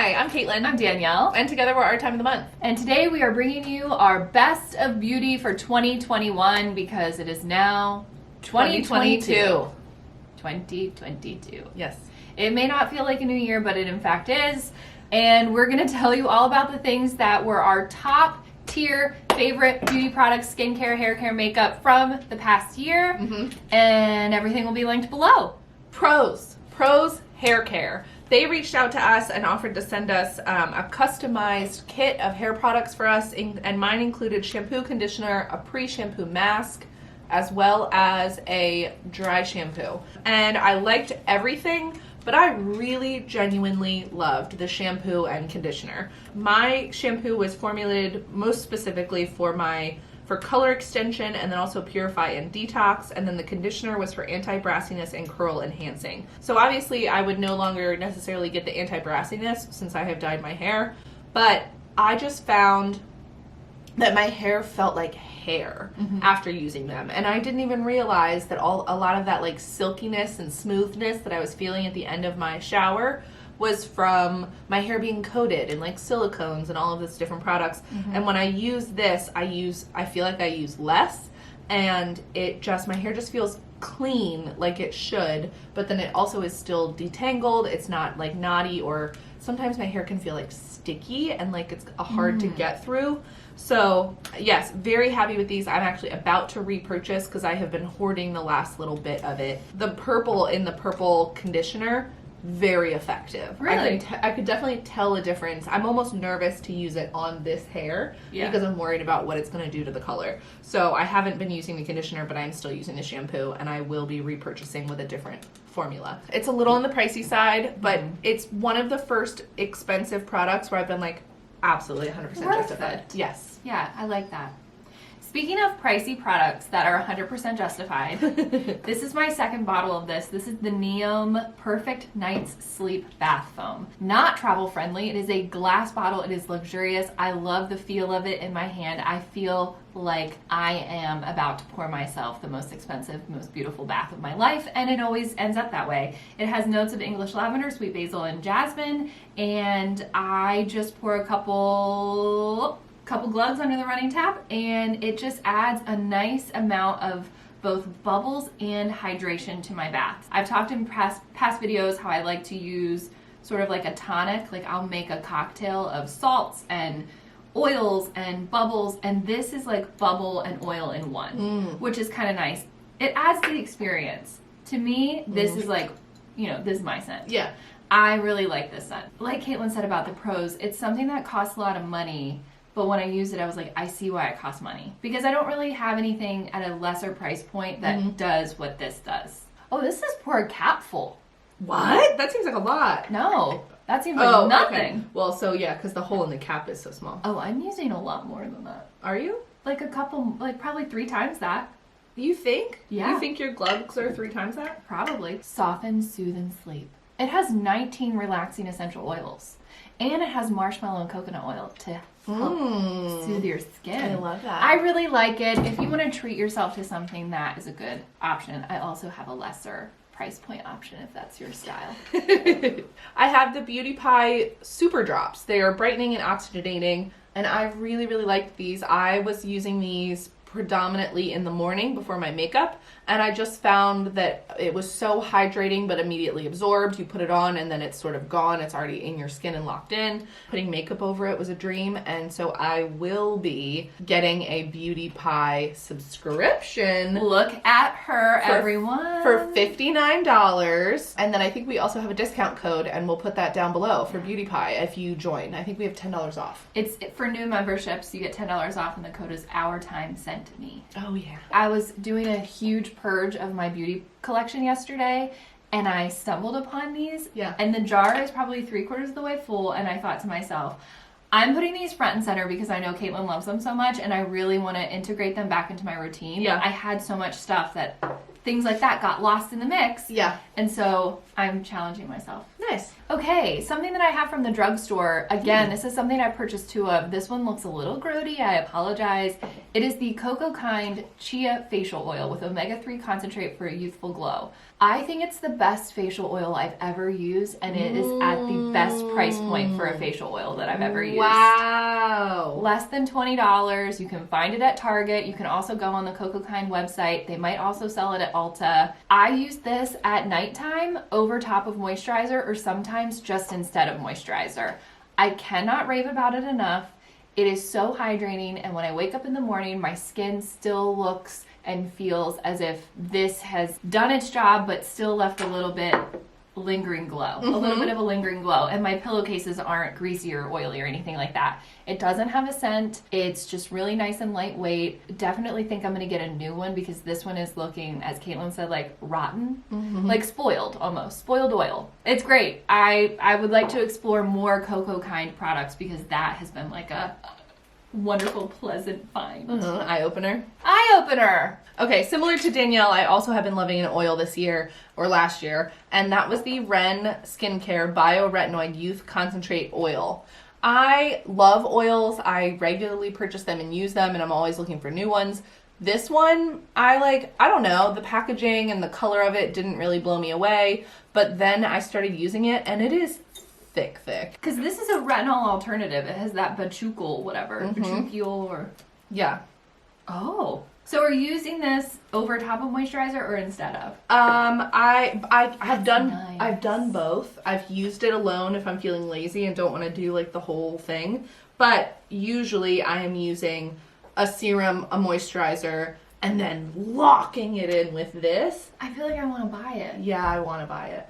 Hi, I'm Caitlin. I'm Danielle. And together we're our time of the month. And today we are bringing you our best of beauty for 2021 because it is now 2022. 2022. Yes. It may not feel like a new year, but it in fact is. And we're going to tell you all about the things that were our top tier favorite beauty products, skincare, hair care, makeup from the past year. And everything will be linked below. Pros Hair Care. They reached out to us and offered to send us a customized kit of hair products for us, and mine included shampoo, conditioner, a pre-shampoo mask, as well as a dry shampoo. And I liked everything, but I really genuinely loved the shampoo and conditioner. My shampoo was formulated most specifically for color extension and then also purify and detox, and then the conditioner was for anti-brassiness and curl enhancing. So obviously I would no longer necessarily get the anti-brassiness since I have dyed my hair, but I just found that my hair felt like hair after using them, and I didn't even realize that a lot of that like silkiness and smoothness that I was feeling at the end of my shower was from my hair being coated in like silicones and all of these different products. And when I use this, I feel like I use less, and my hair just feels clean like it should, but then it also is still detangled. It's not like knotty, or sometimes my hair can feel like sticky and like it's hard to get through. So yes, very happy with these. I'm actually about to repurchase because I have been hoarding the last little bit of it. The purple in the purple conditioner, very effective. Really? I could definitely tell a difference. I'm almost nervous to use it on this hair because I'm worried about what it's going to do to the color. So I haven't been using the conditioner, but I'm still using the shampoo, and I will be repurchasing with a different formula. It's a little on the pricey side, but it's one of the first expensive products where I've been like, absolutely 100% justified. Yes. Yeah, I like that. Speaking of pricey products that are 100% justified, this is my second bottle of this. This is the NEOM Perfect Night's Sleep Bath Foam. Not travel friendly. It is a glass bottle. It is luxurious. I love the feel of it in my hand. I feel like I am about to pour myself the most expensive, most beautiful bath of my life, and it always ends up that way. It has notes of English lavender, sweet basil, and jasmine, and I just pour a couple glugs under the running tap, and it just adds a nice amount of both bubbles and hydration to my baths. I've talked in past videos how I like to use sort of like a tonic, like I'll make a cocktail of salts and oils and bubbles, and this is like bubble and oil in one, which is kind of nice. It adds to the experience. To me, this is like, this is my scent. Yeah. I really like this scent. Like Caitlin said about the pros, it's something that costs a lot of money, but when I used it, I was like, I see why it costs money. Because I don't really have anything at a lesser price point that does what this does. Oh, this is pour a capful. What? That seems like a lot. No, that seems like nothing. Okay. Well, so yeah, because the hole in the cap is so small. Oh, I'm using a lot more than that. Are you? Like a couple, like probably 3 times that. You think? Yeah. You think your gloves are 3 times that? Probably. Soften, soothe, and sleep. It has 19 relaxing essential oils. And it has marshmallow and coconut oil to help soothe your skin. I love that. I really like it. If you want to treat yourself to something, that is a good option. I also have a lesser price point option if that's your style. I have the Beauty Pie Super Drops. They are brightening and oxygenating, and I really, really liked these. I was using these predominantly in the morning before my makeup, and I just found that it was so hydrating but immediately absorbed. You put it on and then it's sort of gone. It's already in your skin and locked in. Putting makeup over it was a dream, and so I will be getting a Beauty Pie subscription. Look at her, everyone. For $59, and then I think we also have a discount code, and we'll put that down below for Beauty Pie if you join. I think we have $10 off. It's for new memberships. You get $10 off, and the code is OurTimeSent me. Oh yeah. I was doing a huge purge of my beauty collection yesterday, and I stumbled upon these. Yeah. And the jar is probably 3/4 of the way full, and I thought to myself, I'm putting these front and center because I know Caitlin loves them so much, and I really want to integrate them back into my routine. Yeah. I had so much stuff that things like that got lost in the mix. Yeah. And so I'm challenging myself. Nice. Okay, something that I have from the drugstore. Again, this is something I purchased 2 of. This one looks a little grody. I apologize. It is the Cocoa Kind Chia Facial Oil with omega-3 concentrate for a youthful glow. I think it's the best facial oil I've ever used, and it is at the best price point for a facial oil that I've ever used. Wow. Less than $20. You can find it at Target. You can also go on the Cocoa Kind website. They might also sell it at Ulta. I use this at nighttime over top of moisturizer, or sometimes just instead of moisturizer. I cannot rave about it enough. It is so hydrating, and when I wake up in the morning, my skin still looks and feels as if this has done its job but still left a little bit lingering glow. A little bit of a lingering glow. And my pillowcases aren't greasy or oily or anything like that. It doesn't have a scent. It's just really nice and lightweight. Definitely think I'm going to get a new one because this one is looking, as Caitlin said, like rotten. Like spoiled almost. Spoiled oil. It's great. I would like to explore more Cocoa Kind products because that has been like a wonderful, pleasant find. Eye opener. Eye opener. Okay, similar to Danielle, I also have been loving an oil this year or last year, and that was the Ren Skincare Bio-Retinoid Youth Concentrate Oil. I love oils. I regularly purchase them and use them, and I'm always looking for new ones. This one, I don't know, the packaging and the color of it didn't really blow me away, but then I started using it, and it is thick. Because this is a retinol alternative. It has that bachucol, whatever. Bachucol or... Yeah. Oh. So are you using this over top of moisturizer or instead of? I've done nice. I've done both. I've used it alone if I'm feeling lazy and don't want to do like the whole thing. But usually I am using a serum, a moisturizer, and then locking it in with this. I feel like I want to buy it. Yeah, I want to buy it.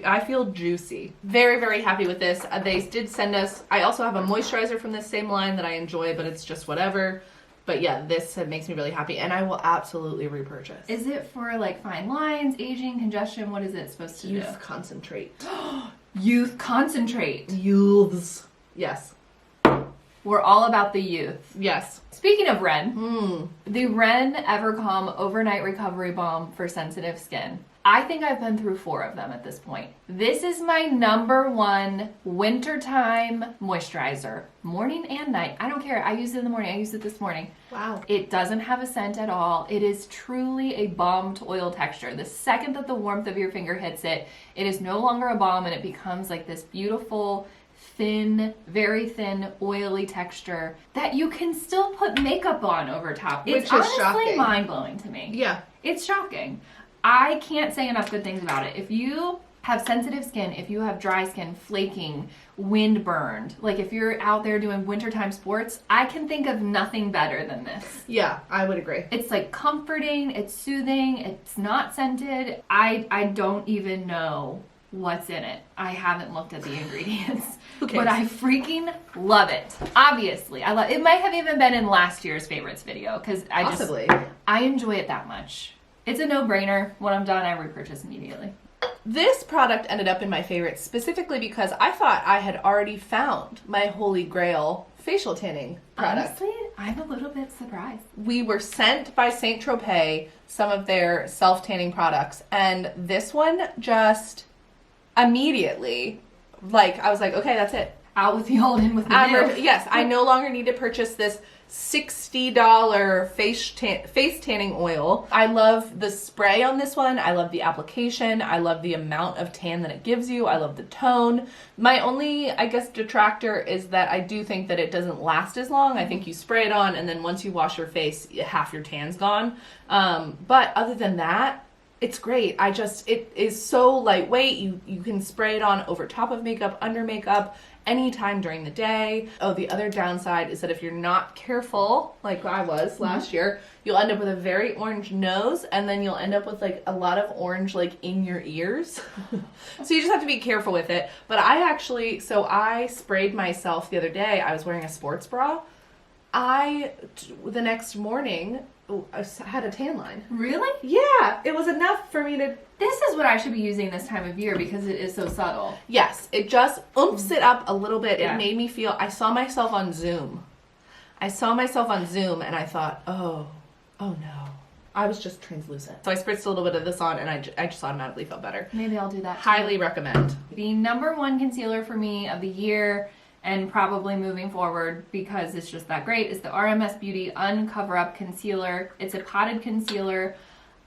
I feel juicy. Very, very happy with this. They did send us, I also have a moisturizer from this same line that I enjoy, but it's just whatever. But yeah, this makes me really happy, and I will absolutely repurchase. Is it for like fine lines, aging, congestion? What is it supposed to do? Youth concentrate. Youth concentrate. Youths. Yes. We're all about the youth. Yes. Speaking of Ren, the Ren EVERCALM Overnight Recovery Balm for sensitive skin. I think I've been through 4 of them at this point. This is my #1 wintertime moisturizer. Morning and night. I don't care. I use it in the morning. I used it this morning. Wow. It doesn't have a scent at all. It is truly a balm to oil texture. The second that the warmth of your finger hits it, it is no longer a balm and it becomes like this beautiful, thin, very thin, oily texture that you can still put makeup on over top. Which It's is honestly shocking. mind-blowing to me. Yeah. It's shocking. I can't say enough good things about it. If you have sensitive skin, if you have dry skin, flaking, wind burned, like if you're out there doing wintertime sports, I can think of nothing better than this. Yeah, I would agree. It's like comforting, it's soothing, it's not scented. I don't even know what's in it. I haven't looked at the ingredients. Who cares? But I freaking love it. Obviously. I love it. Might have even been in last year's favorites video because Possibly. I enjoy it that much. It's a no-brainer. When I'm done, I repurchase immediately. This product ended up in my favorites specifically because I thought I had already found my holy grail facial tanning product. Honestly, I'm a little bit surprised. We were sent by Saint Tropez some of their self-tanning products, and this one just immediately, I was like, okay, that's it. Out with the old, in with the new. Yes, I no longer need to purchase this $60 face tanning oil. I love the spray on this one. I love the application. I love the amount of tan that it gives you. I love the tone. My only, I guess, detractor is that I do think that it doesn't last as long. I think you spray it on and then once you wash your face, half your tan's gone. But other than that, it's great. It is so lightweight. You can spray it on over top of makeup, under makeup, anytime during the day. Oh, the other downside is that if you're not careful, like I was last year, you'll end up with a very orange nose, and then you'll end up with like a lot of orange like in your ears. So you just have to be careful with it. But I sprayed myself the other day. I was wearing a sports bra. The next morning, I had a tan line. Really? Yeah, it was enough for me to... This is what I should be using this time of year because it is so subtle. Yes, it just oomphs it up a little bit. Yeah. It made me feel... I saw myself on Zoom and I thought, oh no. I was just translucent. So I spritzed a little bit of this on, and I just automatically felt better. Maybe I'll do that too. Highly recommend. The number one concealer for me of the year, and probably moving forward because it's just that great, is the RMS Beauty Uncover Up Concealer. It's a potted concealer.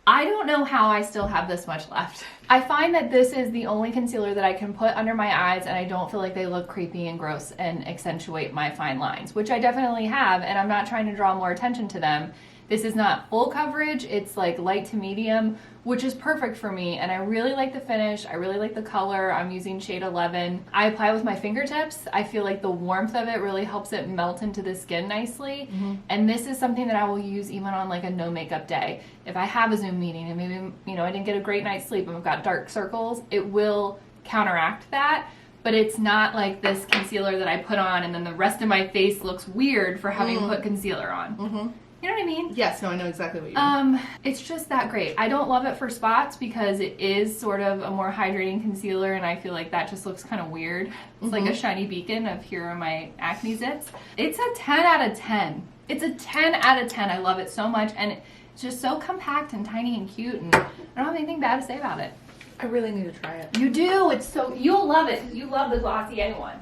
I don't know how I still have this much left. I find that this is the only concealer that I can put under my eyes and I don't feel like they look creepy and gross and accentuate my fine lines, which I definitely have, and I'm not trying to draw more attention to them. This is not full coverage, it's like light to medium, which is perfect for me, and I really like the finish, I really like the color. I'm using shade 11. I apply with my fingertips. I feel like the warmth of it really helps it melt into the skin nicely, and this is something that I will use even on like a no makeup day. If I have a Zoom meeting and maybe, you know, I didn't get a great night's sleep and I've got dark circles, it will counteract that. But it's not like this concealer that I put on and then the rest of my face looks weird for having put concealer on. You know what I mean? Yes, no, I know exactly what you mean. It's just that great. I don't love it for spots because it is sort of a more hydrating concealer and I feel like that just looks kind of weird. It's like a shiny beacon of here are my acne zits. It's a 10 out of 10. It's a 10 out of 10. I love it so much and it's just so compact and tiny and cute and I don't have anything bad to say about it. I really need to try it. You do. It's so, you'll love it because you love the Glossier one.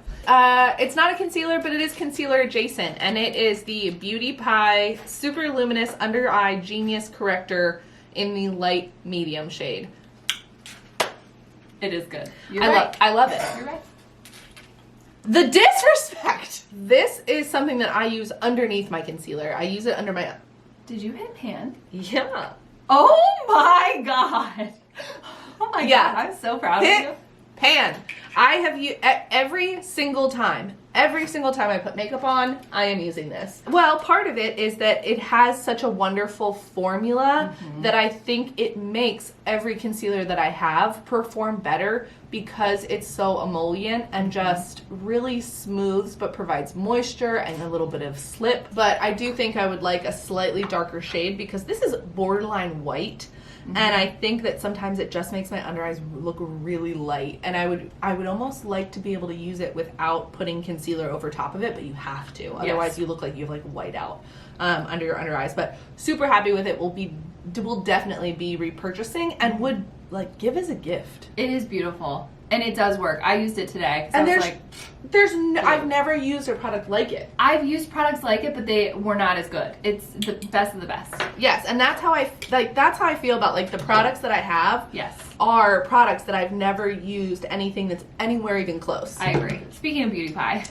It's not a concealer, but it is concealer adjacent, and it is the Beauty Pie Super Luminous Under Eye Genius Corrector in the light medium shade. It is good. I love it. You're right. The disrespect! This is something that I use underneath my concealer. I use it under my... Did you hit pan? Yeah. Oh my god. Oh my god, I'm so proud of you. Pan. I have used every single time I put makeup on, I am using this. Well, part of it is that it has such a wonderful formula that I think it makes every concealer that I have perform better because it's so emollient and just really smooths but provides moisture and a little bit of slip. But I do think I would like a slightly darker shade because this is borderline white. And I think that sometimes it just makes my under eyes look really light. And I would almost like to be able to use it without putting concealer over top of it, but you have to. Otherwise you look like you have like white out under your under eyes. But super happy with it. Will definitely be repurchasing and would like give as a gift. It is beautiful. And it does work. I used it today. And I've never used a product like it. I've used products like it, but they were not as good. It's the best of the best. Yes, and that's how I feel about like the products that I have. Yes. Are products that I've never used anything that's anywhere even close. I agree. Speaking of Beauty Pie,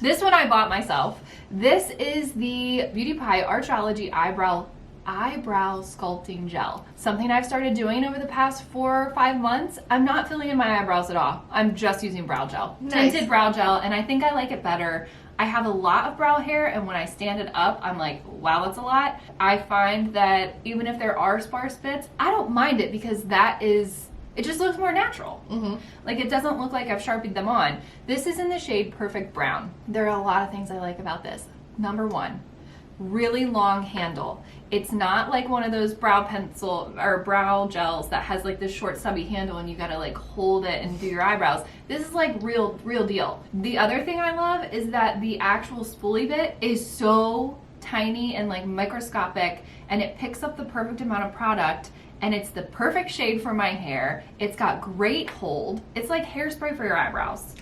this one I bought myself. This is the Beauty Pie ARCHOLOGY eyebrow sculpting gel. Something I've started doing over the past 4 or 5 months. I'm not filling in my eyebrows at all. I'm just using brow gel. Nice. Tinted brow gel, and I think I like it better. I have a lot of brow hair, and when I stand it up, I'm like, wow, that's a lot. I find that even if there are sparse bits, I don't mind it because it just looks more natural. Like it doesn't look like I've Sharpied them on. This is in the shade Perfect Brown. There are a lot of things I like about this. Number one, really long handle. It's not like one of those brow pencil or brow gels that has like this short stubby handle and you gotta like hold it and do your eyebrows. This is like real deal. The other thing I love is that the actual spoolie bit is so tiny and like microscopic and it picks up the perfect amount of product and it's the perfect shade for my hair. It's got great hold. It's like hairspray for your eyebrows.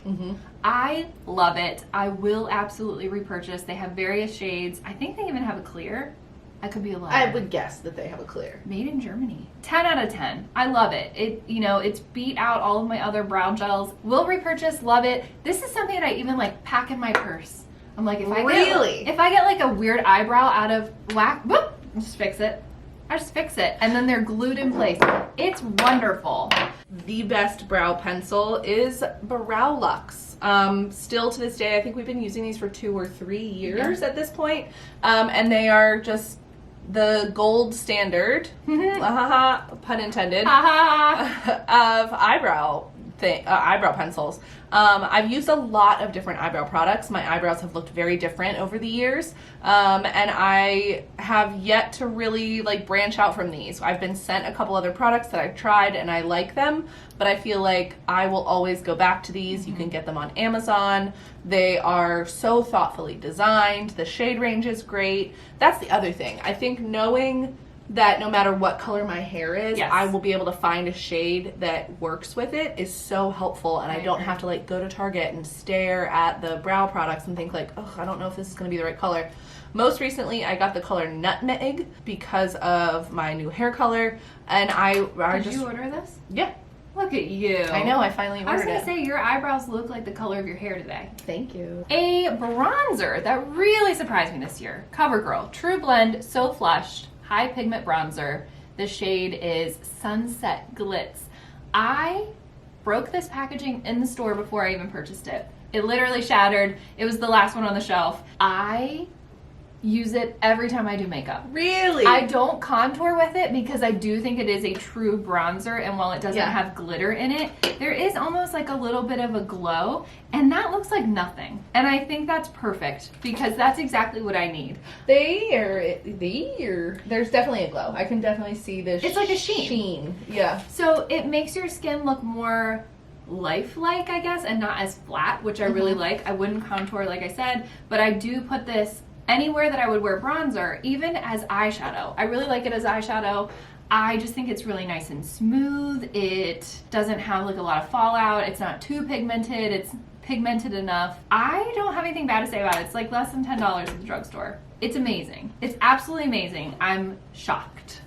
I love it. I will absolutely repurchase. They have various shades. I think they even have a clear. I could be a liar. I would guess that they have a clear. Made in Germany. 10 out of 10. I love it. It's beat out all of my other brow gels. Will repurchase, love it. This is something that I even like pack in my purse. I'm like, if I get like a weird eyebrow out of whack, whoop, just fix it. I just fix it and then they're glued in place. It's wonderful. The best brow pencil is Brow Luxe. Still to this day, I think we've been using these for 2 or 3 years at this point. And they are just the gold standard, pun intended, of eyebrow pencils. I've used a lot of different eyebrow products. My eyebrows have looked very different over the years, and I have yet to really like branch out from these. I've been sent a couple other products that I've tried and I like them, but I feel like I will always go back to these. You can get them on Amazon. They are so thoughtfully designed. The shade range is great. That's the other thing. I think knowing that no matter what color my hair is, Yes. I will be able to find a shade that works with it is so helpful, and I don't have to like go to Target and stare at the brow products and think like, oh, I don't know if this is going to be the right color. Most recently, I got the color Nutmeg because of my new hair color, and Did you order this? Yeah. Look at you. I know, I finally ordered it. I was going to say, your eyebrows look like the color of your hair today. Thank you. A bronzer that really surprised me this year. CoverGirl True Blend So Flushed High Pigment Bronzer. The shade is Sunset Glitz. I broke this packaging in the store before I even purchased it. It literally shattered. It was the last one on the shelf. I use it every time I do makeup. Really? I don't contour with it because I do think it is a true bronzer, and while it doesn't have glitter in it, there is almost like a little bit of a glow, and that looks like nothing. And I think that's perfect because that's exactly what I need. There's definitely a glow. I can definitely see this. It's like a sheen. Yeah. So it makes your skin look more lifelike, I guess, and not as flat, which I really like. I wouldn't contour, like I said, but I do put this anywhere that I would wear bronzer, even as eyeshadow. I really like it as eyeshadow. I just think it's really nice and smooth. It doesn't have like a lot of fallout. It's not too pigmented. It's pigmented enough. I don't have anything bad to say about it. It's like less than $10 at the drugstore. It's amazing. It's absolutely amazing. I'm shocked.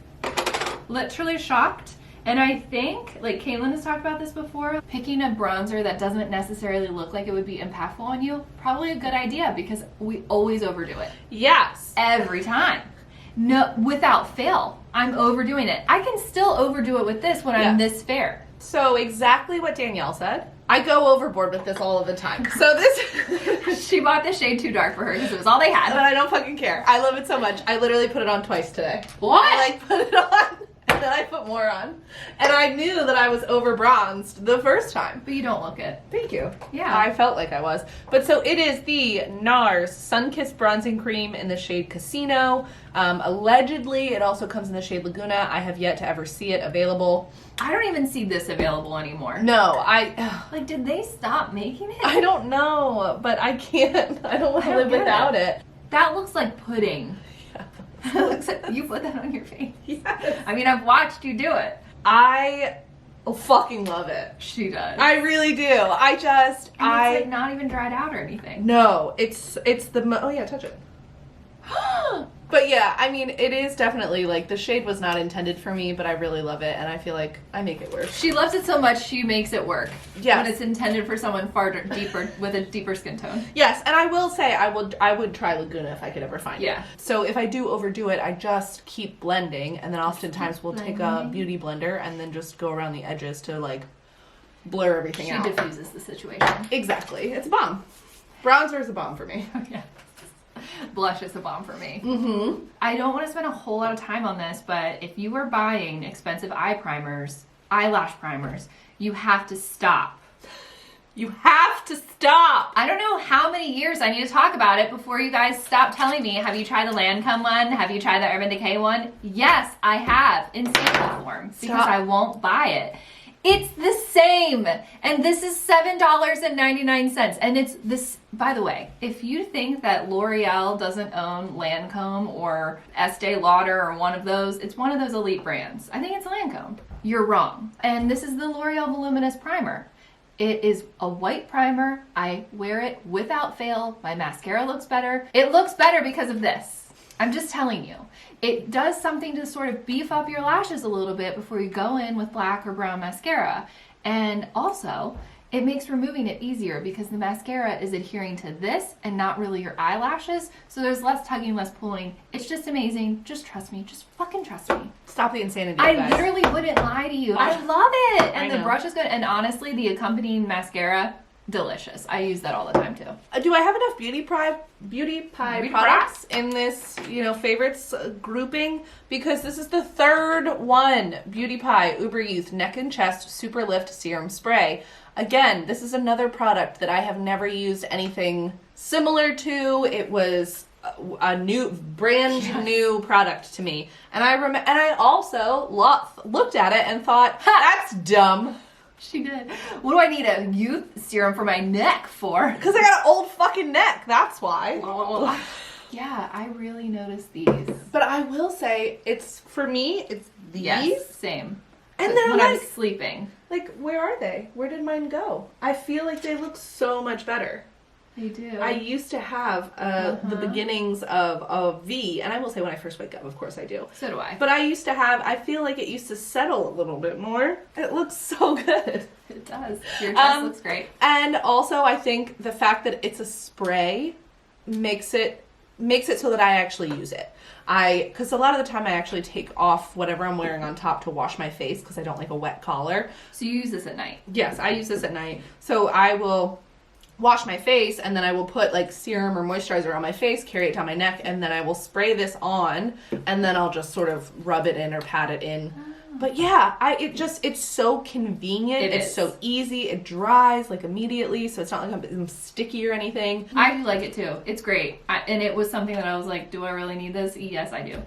Literally shocked. And I think, like Caitlin has talked about this before, picking a bronzer that doesn't necessarily look like it would be impactful on you, probably a good idea because we always overdo it. Yes. Every time. No, without fail, I'm overdoing it. I can still overdo it with this when I'm this fair. So exactly what Danielle said. I go overboard with this all of the time. So this... She bought this shade too dark for her because it was all they had. But I don't fucking care. I love it so much. I literally put it on twice today. What? I like put it on and then I put more on. And I knew that I was over bronzed the first time. But you don't look it. Thank you. Yeah. I felt like I was. But so it is the NARS Sunkissed Bronzing Cream in the shade Casino. Allegedly, it also comes in the shade Laguna. I have yet to ever see it available. I don't even see this available anymore. No, Like, did they stop making it? I don't know, but I can't. I don't want to live without it. That looks like pudding. Looks like you put that on your face. Yes. I mean, I've watched you do it. I fucking love it. She does. I really do. It's like not even dried out or anything. No, it's the oh yeah, touch it. But yeah, I mean, it is definitely like the shade was not intended for me, but I really love it, and I feel like I make it work. She loves it so much she makes it work. Yes. When it's intended for someone far deeper with a deeper skin tone. Yes, and I will say I would try Laguna if I could ever find it. So if I do overdo it, I just keep blending, and then oftentimes we'll take a beauty blender and then just go around the edges to like blur everything out. She diffuses the situation. Exactly. It's a bomb. Bronzer is a bomb for me. Oh, yeah. Blush is a bomb for me. Mm-hmm. I don't want to spend a whole lot of time on this, but if you are buying expensive eyelash primers, you have to stop. You have to stop. I don't know how many years I need to talk about it before you guys stop telling me, have you tried the LANCOME one? Have you tried the Urban Decay one? Yes, I have in sample form because I won't buy it. It's the same, and this is $7.99, and it's this, by the way, if you think that L'Oreal doesn't own Lancome or Estee Lauder or one of those, it's one of those elite brands. I think it's Lancome. You're wrong. And this is the L'Oreal Voluminous Primer. It is a white primer. I wear it without fail. My mascara looks better. It looks better because of this. I'm just telling you. It does something to sort of beef up your lashes a little bit before you go in with black or brown mascara. And also, it makes removing it easier because the mascara is adhering to this and not really your eyelashes. So there's less tugging, less pulling. It's just amazing. Just trust me. Just fucking trust me. Stop the insanity, I guys. literally wouldn't lie to you. I love it. And the know. brush is good. And honestly, the accompanying mascara, delicious. I use that all the time too. Do I have enough beauty pie products in this, favorites grouping? Because this is the third one. Beauty Pie Uber Youth Neck and Chest Super Lift Serum Spray. Again, this is another product that I have never used anything similar to. It was a brand new product to me. And I also looked at it and thought, that's dumb. She did. What do I need a youth serum for my neck for? Because I got an old fucking neck. That's why. Yeah, I really noticed these. But I will say, it's, for me, it's these. Yes, same. And they're when like, I'm sleeping. like, where are they? Where did mine go? I feel like they look so much better. They do. I used to have the beginnings of a V, and I will say when I first wake up, of course I do. So do I. But I used to have, I feel like it used to settle a little bit more. It looks so good. It does. Your dress looks great. And also, I think the fact that it's a spray makes it so that I actually use it. Because a lot of the time I actually take off whatever I'm wearing on top to wash my face because I don't like a wet collar. So you use this at night? Yes, I use this at night. So I will wash my face, and then I will put like serum or moisturizer on my face, carry it down my neck, and then I will spray this on, and then I'll just sort of rub it in or pat it in. But yeah, it's so convenient. It's so easy. It dries like immediately, so it's not like I'm sticky or anything. I do like it too. It's great. And it was something that I was like, do I really need this? Yes, I do.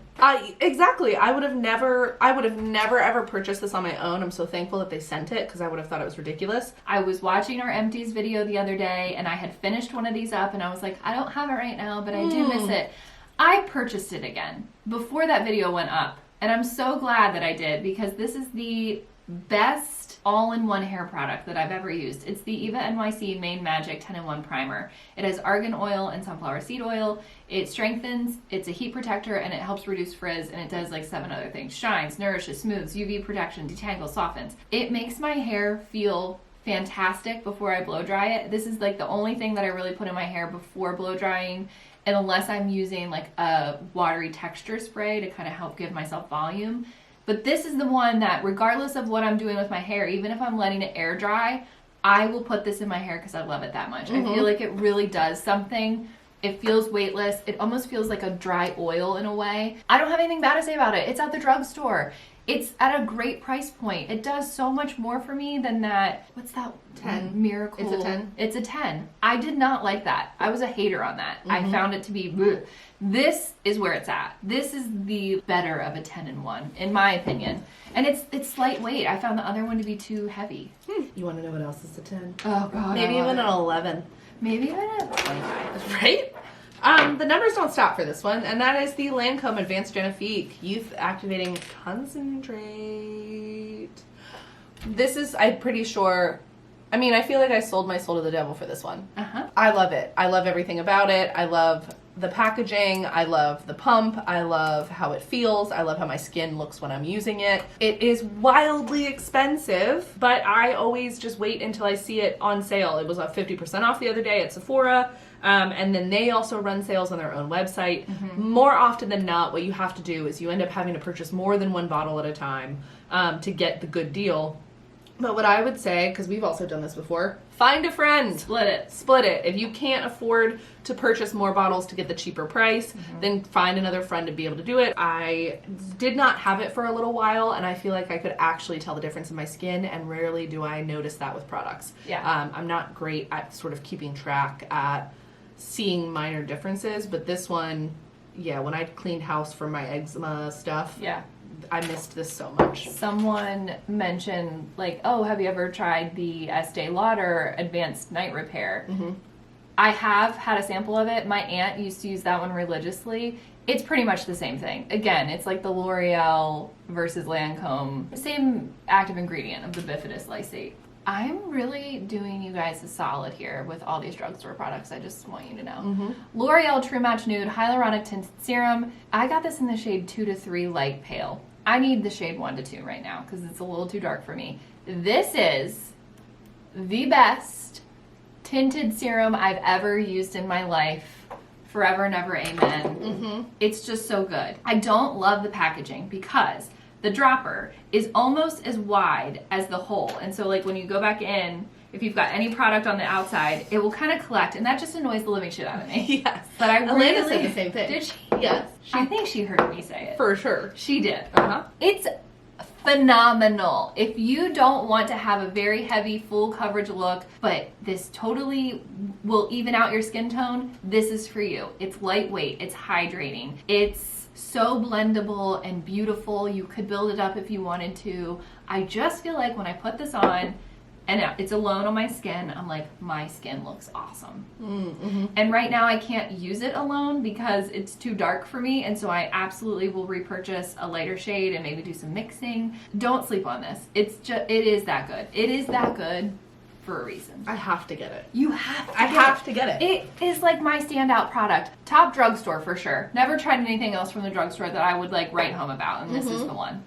Exactly. I would have never ever purchased this on my own. I'm so thankful that they sent it because I would have thought it was ridiculous. I was watching our empties video the other day, and I had finished one of these up, and I was like, I don't have it right now, but I do miss it. I purchased it again before that video went up. And I'm so glad that I did, because this is the best all-in-one hair product that I've ever used. It's the Eva NYC Main Magic 10-in-1 Primer. It has argan oil and sunflower seed oil. It strengthens, it's a heat protector, and it helps reduce frizz, and it does like 7 other things. Shines, nourishes, smooths, UV protection, detangles, softens. It makes my hair feel fantastic before I blow dry it. This is like the only thing that I really put in my hair before blow drying. And unless I'm using like a watery texture spray to kind of help give myself volume. But this is the one that, regardless of what I'm doing with my hair, even if I'm letting it air dry, I will put this in my hair because I love it that much. I feel like it really does something. It feels weightless. It almost feels like a dry oil in a way. I don't have anything bad to say about it. It's at the drugstore. It's at a great price point. It does so much more for me than that. What's that? 10. Miracle. It's a 10. It's a 10. I did not like that. I was a hater on that. I found it to be bleh. This is where it's at. This is the better of a 10-in-1, in my opinion. And it's lightweight. I found the other one to be too heavy. You want to know what else is a 10? Oh, God. Maybe even an 11. Maybe even a 25. Right? The numbers don't stop for this one, and that is the LANCOME Advanced Genifique Youth Activating Concentrate. This is, I'm pretty sure, I mean, I feel like I sold my soul to the devil for this one. I love it. I love everything about it. I love the packaging. I love the pump. I love how it feels. I love how my skin looks when I'm using it. It is wildly expensive, but I always just wait until I see it on sale. It was 50% off the other day at Sephora. And then they also run sales on their own website. More often than not, what you have to do is you end up having to purchase more than one bottle at a time to get the good deal. But what I would say, because we've also done this before, find a friend. Split it. Split it. If you can't afford to purchase more bottles to get the cheaper price, then find another friend to be able to do it. I did not have it for a little while, and I feel like I could actually tell the difference in my skin, and rarely do I notice that with products. I'm not great at sort of keeping track at seeing minor differences, but this one, when I cleaned house for my eczema stuff, I missed this so much. Someone mentioned, like, oh, have you ever tried the Estee Lauder Advanced Night Repair? I have had a sample of it. My aunt used to use that one religiously. It's pretty much the same thing. Again, it's like the L'Oreal versus Lancome, same active ingredient of the bifidus lysate. I'm really doing you guys a solid here with all these drugstore products. I just want you to know. L'Oreal True Match Nude Hyaluronic Tinted Serum. I got this in the shade 2 to 3 light pale. I need the shade 1 to 2 right now because it's a little too dark for me. This is the best tinted serum I've ever used in my life. Forever and ever, amen. It's just so good. I don't love the packaging because the dropper is almost as wide as the hole. And so like when you go back in, if you've got any product on the outside, it will kind of collect, and that just annoys the living shit out of me. But I really... Elena said the same thing. Did she? Yes. I think she heard me say it. For sure. She did. It's phenomenal. If you don't want to have a very heavy, full coverage look, but this totally will even out your skin tone, this is for you. It's lightweight. It's hydrating. It's so blendable and beautiful. You could build it up if you wanted to. I just feel like when I put this on, and it's alone on my skin, I'm like, my skin looks awesome. And right now I can't use it alone because it's too dark for me, and so I absolutely will repurchase a lighter shade and maybe do some mixing. Don't sleep on this. It is that good. It is that good for a reason. I have to get it. You have to. I have to get it. It is like my standout product. Top drugstore for sure. Never tried anything else from the drugstore that I would like write home about, and this is the one.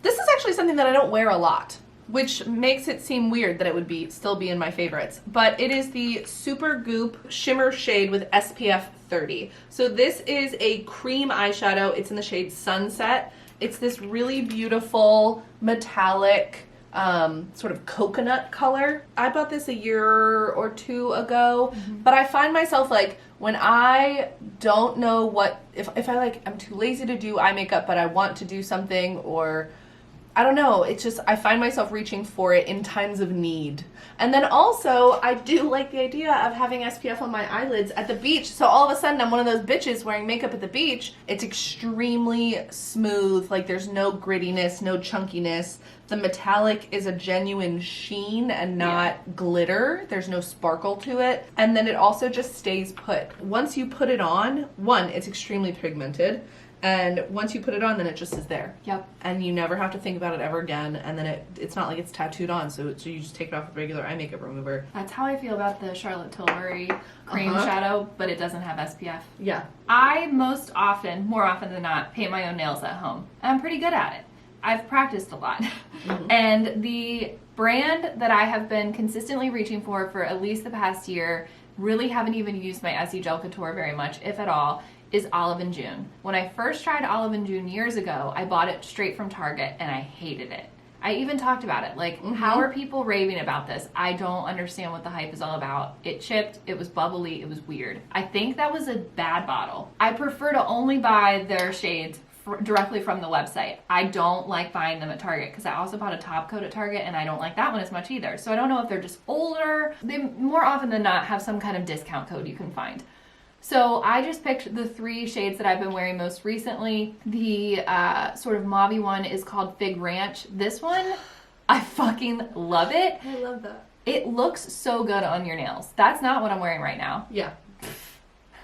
This is actually something that I don't wear a lot, which makes it seem weird that it would still be in my favorites. But it is the SUPERGOOP Shimmer Shade with SPF 30. So this is a cream eyeshadow. It's in the shade Sunset. It's this really beautiful metallic sort of coconut color. I bought this a year or two ago, but I find myself like when I don't know what, if I like, I'm too lazy to do eye makeup, but I want to do something, or I don't know, it's just, I find myself reaching for it in times of need. And then also, I do like the idea of having SPF on my eyelids at the beach, so all of a sudden I'm one of those bitches wearing makeup at the beach. It's extremely smooth, like there's no grittiness, no chunkiness. The metallic is a genuine sheen and not glitter. There's no sparkle to it. And then it also just stays put. Once you put it on, one, it's extremely pigmented. And once you put it on, then it just is there. Yep. And you never have to think about it ever again. And then it's not like it's tattooed on, so you just take it off with regular eye makeup remover. That's how I feel about the Charlotte Tilbury cream shadow, but it doesn't have SPF. Yeah. I more often than not, paint my own nails at home. And I'm pretty good at it. I've practiced a lot. And the brand that I have been consistently reaching for at least the past year, really haven't even used my Essie Gel Couture very much, if at all, is Olive & June. When I first tried Olive & June years ago, I bought it straight from Target and I hated it. I even talked about it. Like, how are people raving about this? I don't understand what the hype is all about. It chipped, it was bubbly, it was weird. I think that was a bad bottle. I prefer to only buy their shades directly from the website. I don't like buying them at Target because I also bought a top coat at Target and I don't like that one as much either. So I don't know if they're just older. They more often than not have some kind of discount code you can find. So I just picked the 3 shades that I've been wearing most recently. The sort of mauvey one is called Fig Ranch. This one, I fucking love it. I love that. It looks so good on your nails. That's not what I'm wearing right now. Yeah.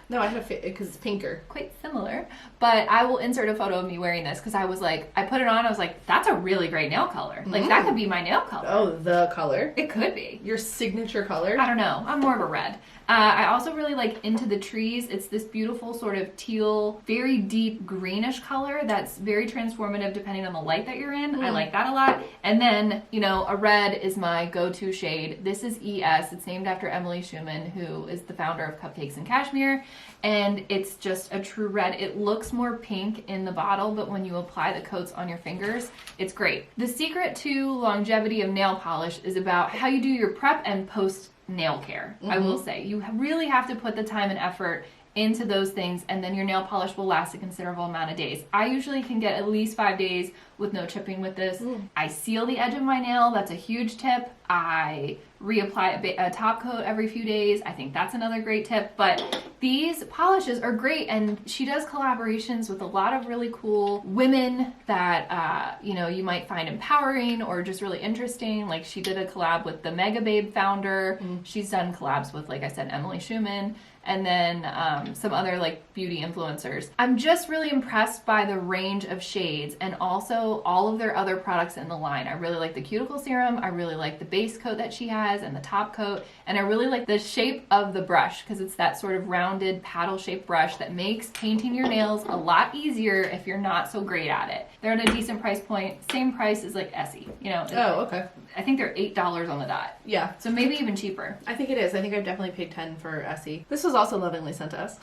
No, I have it because it's pinker. Quite similar, but I will insert a photo of me wearing this because I was like, I put it on, I was like, that's a really great nail color. Like, that could be my nail color. Oh, the color? It could be. Your signature color? I don't know. I'm more of a red. I also really like Into the Trees. It's this beautiful sort of teal, very deep greenish color that's very transformative depending on the light that you're in. I like that a lot. And then, you know, a red is my go-to shade. This is ES. It's named after Emily Schumann, who is the founder of Cupcakes and Cashmere. And it's just a true red. It looks more pink in the bottle, but when you apply the coats on your fingers, it's great. The secret to longevity of nail polish is about how you do your prep and post nail care. I will say you really have to put the time and effort into those things, and then your nail polish will last a considerable amount of days. I usually can get at least 5 days with no chipping with this. I seal the edge of my nail. That's a huge tip. I reapply a top coat every few days. I think that's another great tip. But these polishes are great, and she does collaborations with a lot of really cool women that you know, you might find empowering or just really interesting. Like, she did a collab with the Mega Babe founder. She's done collabs with, like I said, Emily Schumann, and then some other like beauty influencers. I'm just really impressed by the range of shades and also all of their other products in the line. I really like the cuticle serum. I really like the base coat that she has and the top coat. And I really like the shape of the brush because it's that sort of rounded paddle shaped brush that makes painting your nails a lot easier if you're not so great at it. They're at a decent price point. Same price as like Essie, you know. Oh, okay. I think they're $8 on the dot. Yeah. So maybe even cheaper. I think it is. I think I've definitely paid 10 for Essie. This was also lovingly sent to us.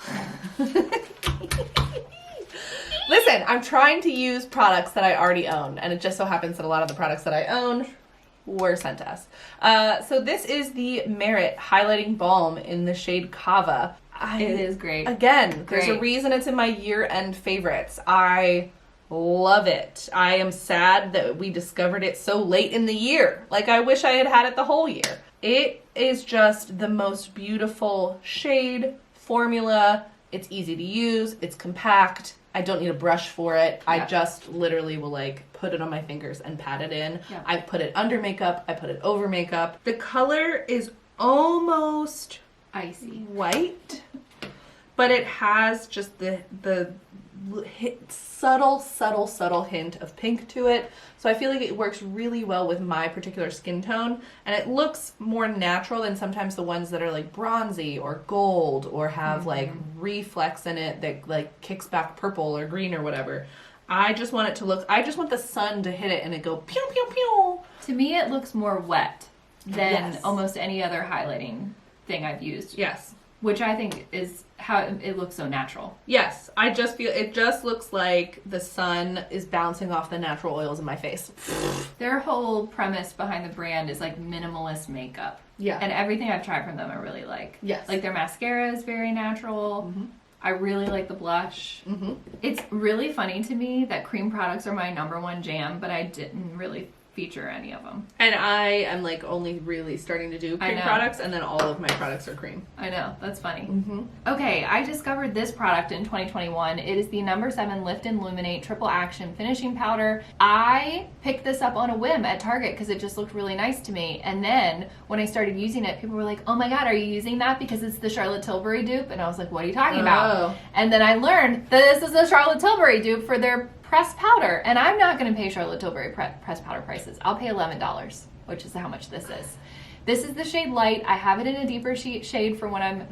Listen, I'm trying to use products that I already own, and it just so happens that a lot of the products that I own were sent to us. So this is the Merit Highlighting Balm in the shade Kava. It is great. Again, there's a reason it's in my year-end favorites. I love it. I am sad that we discovered it so late in the year. Like, I wish I had had it the whole year. It is just the most beautiful shade, formula. It's easy to use. It's compact. I don't need a brush for it. I Yeah. just literally will like put it on my fingers and pat it in. Yeah. I put it under makeup. I put it over makeup. The color is almost Icy. white, but it has just the subtle hint of pink to it. So I feel like it works really well with my particular skin tone, and it looks more natural than sometimes the ones that are like bronzy or gold or have like reflex in it that like kicks back purple or green or whatever. I just want it to look, I just want the sun to hit it and it go pew pew pew. To me, it looks more wet than Yes. almost any other highlighting thing I've used. Yes. Which I think is how it looks so natural. Yes, I just feel it just looks like the sun is bouncing off the natural oils in my face. Their whole premise behind the brand is like minimalist makeup. Yeah. And everything I've tried from them I really like. Yes. Like their mascara is very natural. Mhm. I really like the blush. Mm-hmm. It's really funny to me that cream products are my #1 jam, but I didn't really feature any of them. And I am like only really starting to do I cream know. products, and then all of my products are cream. I know, that's funny. Mm-hmm. Okay, I discovered this product in 2021. It is the #7 Lift and Illuminate Triple Action Finishing Powder. I picked this up on a whim at Target because it just looked really nice to me. And then when I started using it, people were like, oh my God, are you using that because it's the Charlotte Tilbury dupe? And I was like, what are you talking about? And then I learned that this is a Charlotte Tilbury dupe for their pressed powder. And I'm not going to pay Charlotte Tilbury pressed powder prices. I'll pay $11, which is how much this is. This is the shade Light. I have it in a deeper shade for when I'm,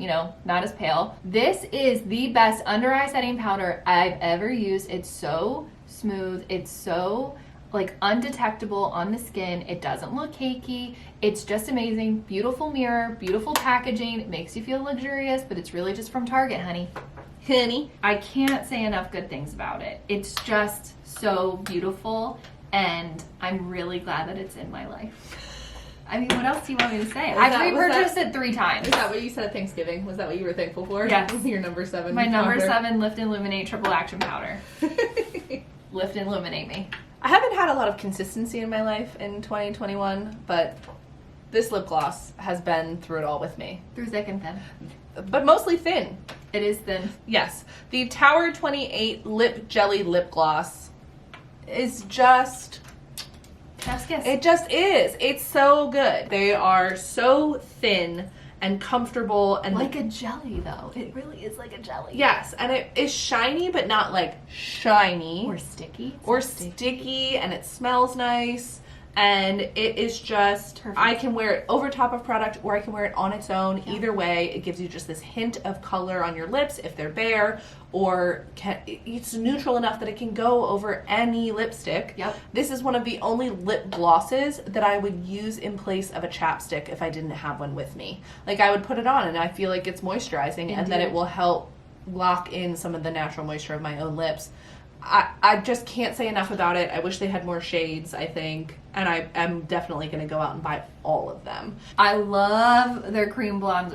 not as pale. This is the best under eye setting powder I've ever used. It's so smooth. It's so like undetectable on the skin. It doesn't look cakey. It's just amazing. Beautiful mirror, beautiful packaging. It makes you feel luxurious, but it's really just from Target, honey. Honey. I can't say enough good things about it. It's just so beautiful, and I'm really glad that it's in my life. I mean, what else do you want me to say? I've repurchased it 3 times. Is that what you said at Thanksgiving? Was that what you were thankful for? Yes. Your #7. My powder. #7 Lift and Illuminate Triple Action Powder. Lift and Illuminate me. I haven't had a lot of consistency in my life in 2021, but this lip gloss has been through it all with me. Through thick and thin. But mostly thin. It is thin. Yes. The Tower 28 Lip Jelly Lip Gloss is just... Chef's kiss. It just is. It's so good. They are so thin and comfortable and like a jelly, though. It really is like a jelly. yes, and it is shiny, but not like shiny Or sticky. It's or not sticky, and it smells nice. And it is just, Perfect. I can wear it over top of product or I can wear it on its own. Yeah. Either way, it gives you just this hint of color on your lips if they're bare, or it's neutral enough that it can go over any lipstick. Yep. This is one of the only lip glosses that I would use in place of a chapstick if I didn't have one with me. Like I would put it on and I feel like it's moisturizing and that it will help lock in some of the natural moisture of my own lips. I just can't say enough about it. I wish they had more shades, I think. And I'm definitely going to go out and buy all of them. I love their cream bronzer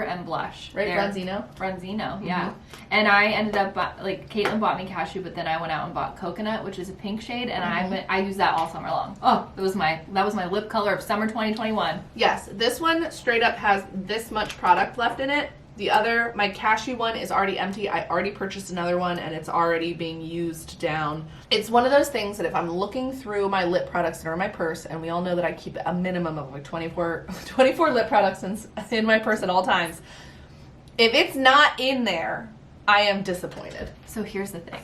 and blush. Right, They're- Bronzino? Bronzino, yeah. And I ended up, Caitlin bought me Cashew, but then I went out and bought Coconut, which is a pink shade, and I use that all summer long. Oh, that was my lip color of summer 2021. Yes, this one straight up has this much product left in it. The other, my Cashew one, is already empty. I already purchased another one and it's already being used down. It's one of those things that if I'm looking through my lip products that are in my purse, and we all know that I keep a minimum of like 24 lip products in my purse at all times, if it's not in there, I am disappointed. So here's the thing.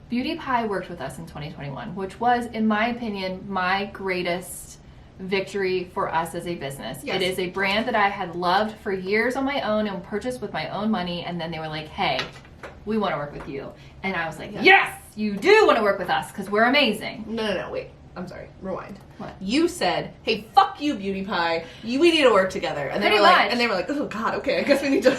Beauty Pie worked with us in 2021, which was, in my opinion, my greatest victory for us as a business. Yes. It is a brand that I had loved for years on my own and purchased with my own money, and then they were like, hey, we want to work with you. And I was like, yes, you do want to work with us because we're amazing. No, wait. I'm sorry. Rewind. What? You said, hey, fuck you, Beauty Pie. We need to work together. And they Pretty were like, much. and they were like, oh God, okay, I guess we need to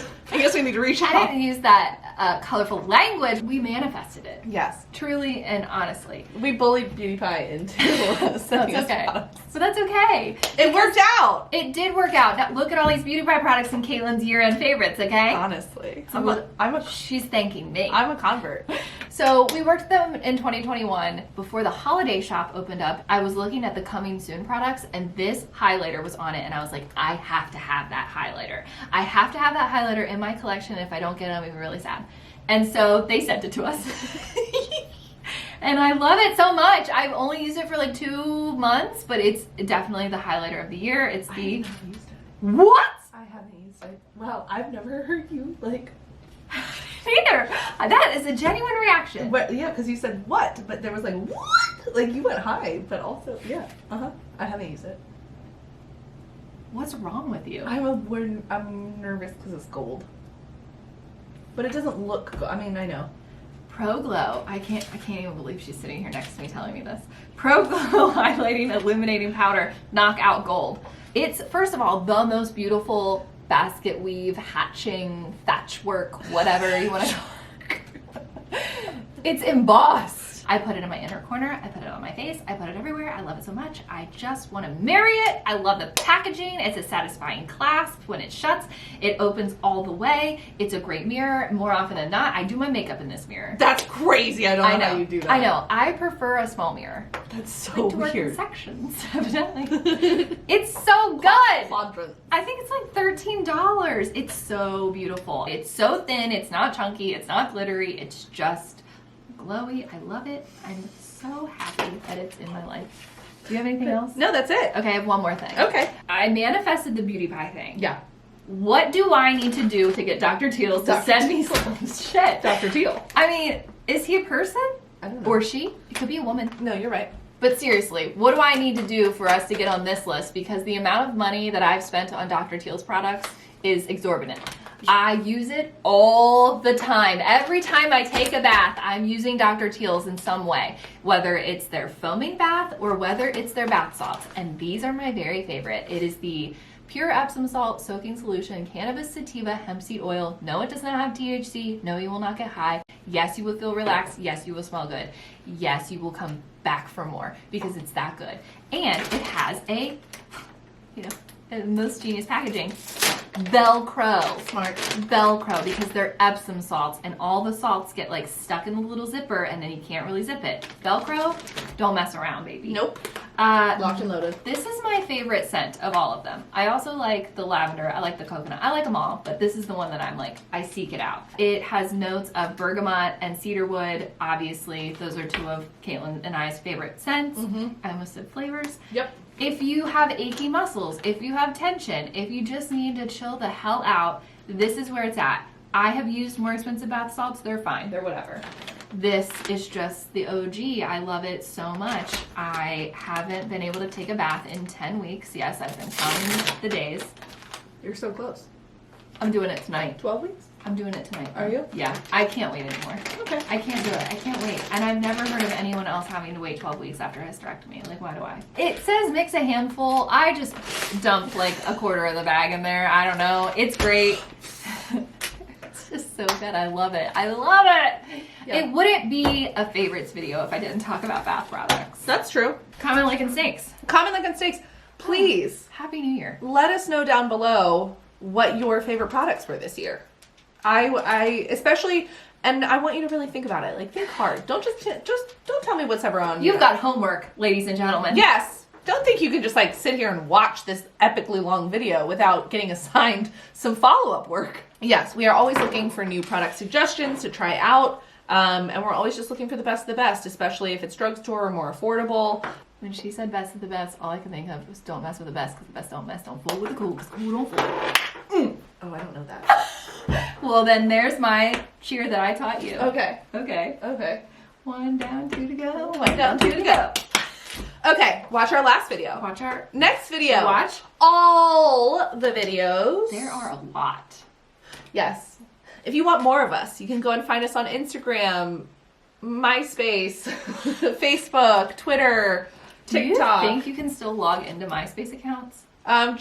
reach I out. didn't use that colorful language. We manifested it. Yes. Truly and honestly. We bullied Beauty Pie into sending us That's okay. products. But that's okay. It worked out. It did work out. Now look at all these Beauty Pie products in Caitlin's year-end favorites, okay? Honestly. So I'm a she's thanking me. I'm a convert. So we worked with them in 2021. Before the holiday shop opened up, I was looking at the coming soon products, and this highlighter was on it, and I was like, I have to have that highlighter. I have to have that highlighter in my collection. If I don't get it, I'm gonna be really sad. And so they sent it to us. And I love it so much. I've only used it for like 2 months, but it's definitely the highlighter of the year. It's the... I haven't used it. What? I haven't used it. Well, I've never heard you like... Neither. That is a genuine reaction. What? Yeah, because you said what, but there was like, what? Like you went high, but also, yeah. I haven't used it. What's wrong with you? I'm nervous because it's gold. But it doesn't look gold. I mean, I know. Pro Glow. I can't even believe she's sitting here next to me telling me this. Pro Glow Highlighting Illuminating Powder Knockout Gold. It's, first of all, the most beautiful basket weave, hatching, thatch work, whatever you want to call it. It's embossed. I put it in my inner corner. I put it on my face. I put it everywhere. I love it so much. I just want to marry it. I love the packaging. It's a satisfying clasp when it shuts. It opens all the way. It's a great mirror. More often than not, I do my makeup in this mirror. That's crazy. I don't know how you do that. I know. I prefer a small mirror. That's so I like to work in weird. sections, evidently. It's so good. Quadrant. I think it's like $13. It's so beautiful. It's so thin. It's not chunky. It's not glittery. It's just glowy. I love it. I'm so happy that it's in my life. Do you have anything else? No, that's it. Okay, I have one more thing. Okay. I manifested the beauty pie thing. Yeah. What do I need to do to get Dr. Teal's to send me some shit? Dr. Teal. I mean, is he a person? I don't know. Or she? It could be a woman. No, you're right. But seriously, what do I need to do for us to get on this list? Because the amount of money that I've spent on Dr. Teal's products is exorbitant. I use it all the time. Every time I take a bath, I'm using Dr. Teal's in some way, whether it's their foaming bath or whether it's their bath salts. And these are my very favorite. It is the pure Epsom salt soaking solution, cannabis sativa, hemp seed oil. No, it does not have THC. No, you will not get high. Yes, you will feel relaxed. Yes, you will smell good. Yes, you will come back for more because it's that good. And it has a, most genius packaging. Velcro. Smart. Velcro, because they're Epsom salts and all the salts get like stuck in the little zipper and then you can't really zip it. Velcro, don't mess around, baby. Nope. Locked and loaded. This is my favorite scent of all of them. I also like the lavender. I like the coconut. I like them all, but this is the one that I'm like, I seek it out. It has notes of bergamot and cedarwood. Obviously, those are two of Caitlin and I's favorite scents. I almost said flavors. Yep. If you have achy muscles, if you have tension, if you just need to chill the hell out, this is where it's at. I have used more expensive bath salts. They're fine. They're whatever. This is just the OG. I love it so much. I haven't been able to take a bath in 10 weeks. Yes, I've been counting the days. You're so close. I'm doing it tonight. 12 weeks? I'm doing it tonight. Are you? Yeah. I can't wait anymore. Okay. I can't do it. I can't wait. And I've never heard of anyone else having to wait 12 weeks after a hysterectomy. Like, why do I? It says mix a handful. I just dumped like a quarter of the bag in there. I don't know. It's great. It's just so good. I love it. I love it. Yeah. It wouldn't be a favorites video if I didn't talk about bath products. That's true. Common Like Snakes. Comment, like, and steaks. Please Happy New Year. let us know down below what your favorite products were this year. I especially, and I want you to really think about it. Like, think hard. Don't just don't tell me what's ever on. You've got homework, ladies and gentlemen. Yes. Don't think you can just like sit here and watch this epically long video without getting assigned some follow-up work. Yes, we are always looking for new product suggestions to try out. And we're always just looking for the best of the best, especially if it's drugstore or more affordable. When she said best of the best, all I could think of was don't mess with the best because the best don't mess. Don't fool with the cool because cool don't fool. Oh, I don't know that. Well, then there's my cheer that I taught you. Okay. Okay. Okay. 1 down, 2 to go. 1 down, 2 to go. Okay, watch our last video. Watch our... Next video. Watch. All the videos. There are a lot. Yes. If you want more of us, you can go and find us on Instagram, MySpace, Facebook, Twitter, TikTok. Do you think you can still log into MySpace accounts?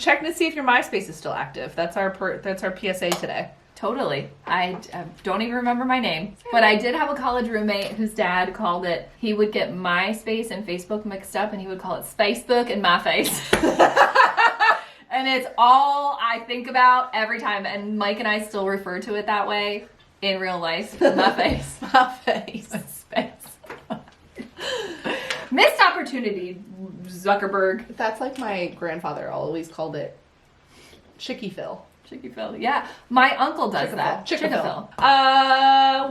Check to see if your MySpace is still active. That's our PSA today. Totally. I don't even remember my name. But I did have a college roommate whose dad called it, he would get MySpace and Facebook mixed up and he would call it Spacebook and My Face. And it's all I think about every time. And Mike and I still refer to it that way in real life. My face. My face. Space. Missed opportunity, Zuckerberg. That's like my grandfather always called it Chicky Phil. Chicky-fill. Yeah, my uncle does that. Chick-fil.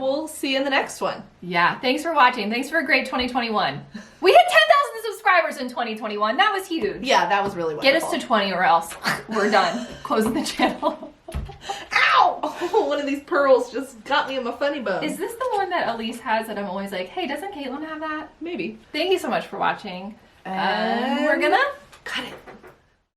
We'll see you in the next one. Yeah, thanks for watching. Thanks for a great 2021. We hit 10,000 subscribers in 2021. That was huge. Yeah, that was really wonderful. Get us to 20 or else we're done. Closing the channel. Ow! Oh, one of these pearls just got me in my funny bone. Is this the one that Elise has that I'm always like, hey, doesn't Caitlin have that? Maybe. Thank you so much for watching. And We're gonna cut it.